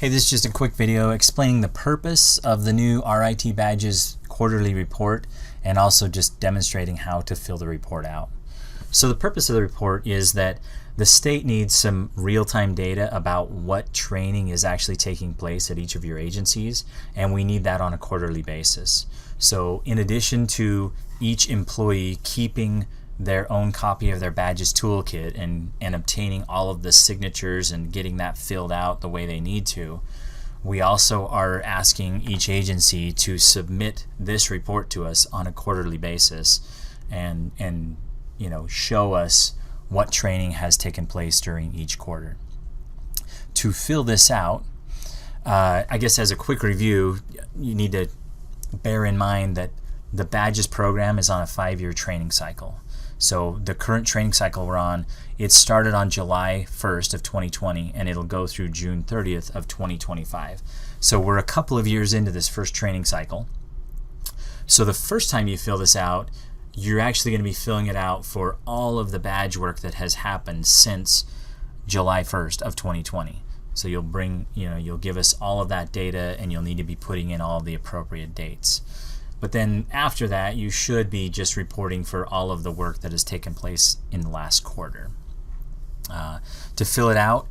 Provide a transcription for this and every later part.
Hey, this is just a quick video explaining the purpose of the new RIT Badges quarterly report and also just demonstrating how to fill the report out. So the purpose of the report is that the state needs some real-time data about what training is actually taking place at each of your agencies, and we need that on a quarterly basis. So in addition to each employee keeping their own copy of their badges toolkit and obtaining all of the signatures and getting that filled out the way they need to, we also are asking each agency to submit this report to us on a quarterly basis and show us what training has taken place during each quarter. To fill this out, I guess as a quick review, you need to bear in mind that the Badges program is on a 5-year training cycle. So the current training cycle we're on, it started on July 1st of 2020 and it'll go through June 30th of 2025. So we're a couple of years into this first training cycle. So the first time you fill this out, you're actually going to be filling it out for all of the badge work that has happened since July 1st of 2020. So you'll give us all of that data and you'll need to be putting in all the appropriate dates. But then after that, you should be just reporting for all of the work that has taken place in the last quarter. To fill it out,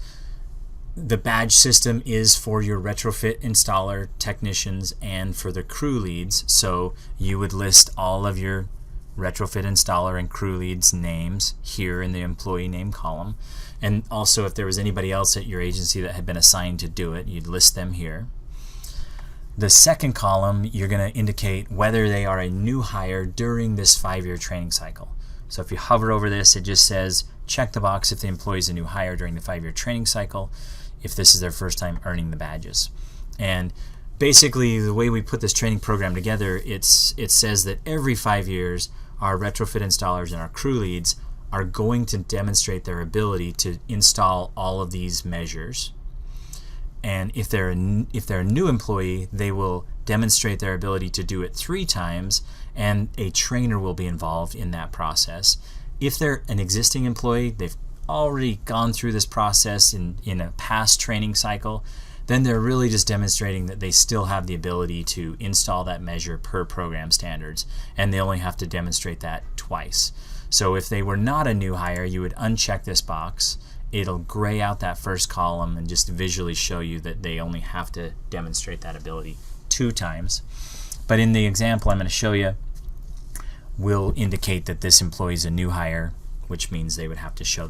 the badge system is for your retrofit installer technicians and for the crew leads. So you would list all of your retrofit installer and crew leads names here in the employee name column. And also if there was anybody else at your agency that had been assigned to do it, you'd list them here. The second column, you're going to indicate whether they are a new hire during this 5-year training cycle. So if you hover over this, it just says check the box if the employee is a new hire during the 5-year training cycle, if this is their first time earning the badges. And basically the way we put this training program together, it says that every 5 years our retrofit installers and our crew leads are going to demonstrate their ability to install all of these measures. And if they're a new employee, they will demonstrate their ability to do it 3 times, and a trainer will be involved in that process. If they're an existing employee, they've already gone through this process in a past training cycle, then they're really just demonstrating that they still have the ability to install that measure per program standards, and they only have to demonstrate that twice. So if they were not a new hire, you would uncheck this box. It'll gray out that first column and just visually show you that they only have to demonstrate that ability 2 times. But in the example I'm going to show you, will indicate that this employee is a new hire, which means they would have to show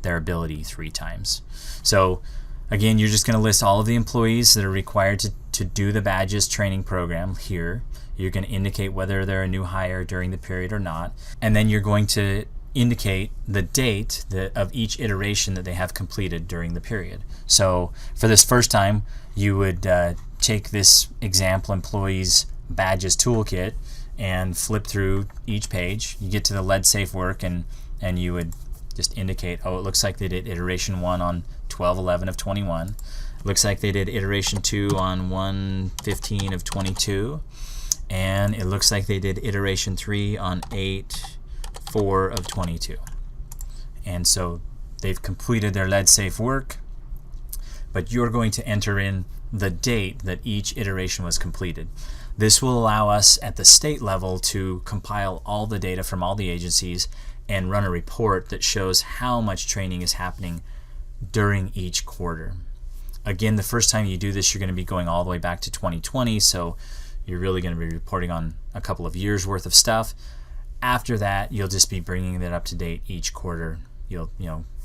their ability 3 times. So again, you're just going to list all of the employees that are required to do the badges training program here. You're going to indicate whether they're a new hire during the period or not, and then you're going to indicate the date of each iteration that they have completed during the period. So for this first time, you would take this example employee's badges toolkit and flip through each page. You get to the lead safe work and you would just indicate, oh, it looks like they did iteration 1 on 12/11 of 21. Looks like they did iteration 2 on 1/15 of 22. And it looks like they did iteration 3 on 8/4 of 22. And so they've completed their lead safe work, but you're going to enter in the date that each iteration was completed. This will allow us at the state level to compile all the data from all the agencies and run a report that shows how much training is happening during each quarter. Again, the first time you do this, you're going to be going all the way back to 2020, so you're really going to be reporting on a couple of years worth of stuff. After that, you'll just be bringing that up to date each quarter. You'll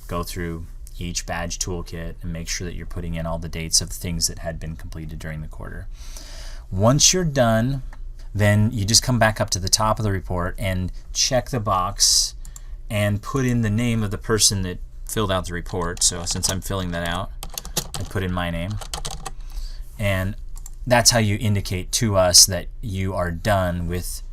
go through each badge toolkit and make sure that you're putting in all the dates of things that had been completed during the quarter. Once you're done, then you just come back up to the top of the report and check the box and put in the name of the person that filled out the report. So since I'm filling that out, I put in my name. And that's how you indicate to us that you are done with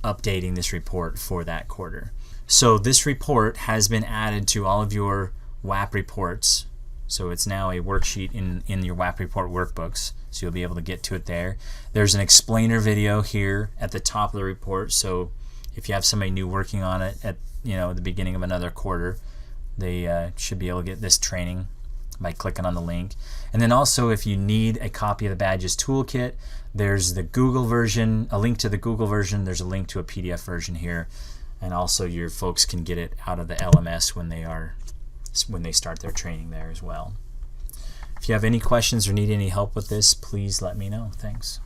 updating this report for that quarter. So this report has been added to all of your WAP reports. So it's now a worksheet in your WAP report workbooks. So you'll be able to get to it there. There's an explainer video here at the top of the report. So if you have somebody new working on it at the beginning of another quarter, they should be able to get this training by clicking on the link. And then also, if you need a copy of the Badges toolkit, there's the Google version, a link to the Google version. There's a link to a PDF version here, and also your folks can get it out of the LMS when they start their training there as well. If you have any questions or need any help with this, please let me know. Thanks.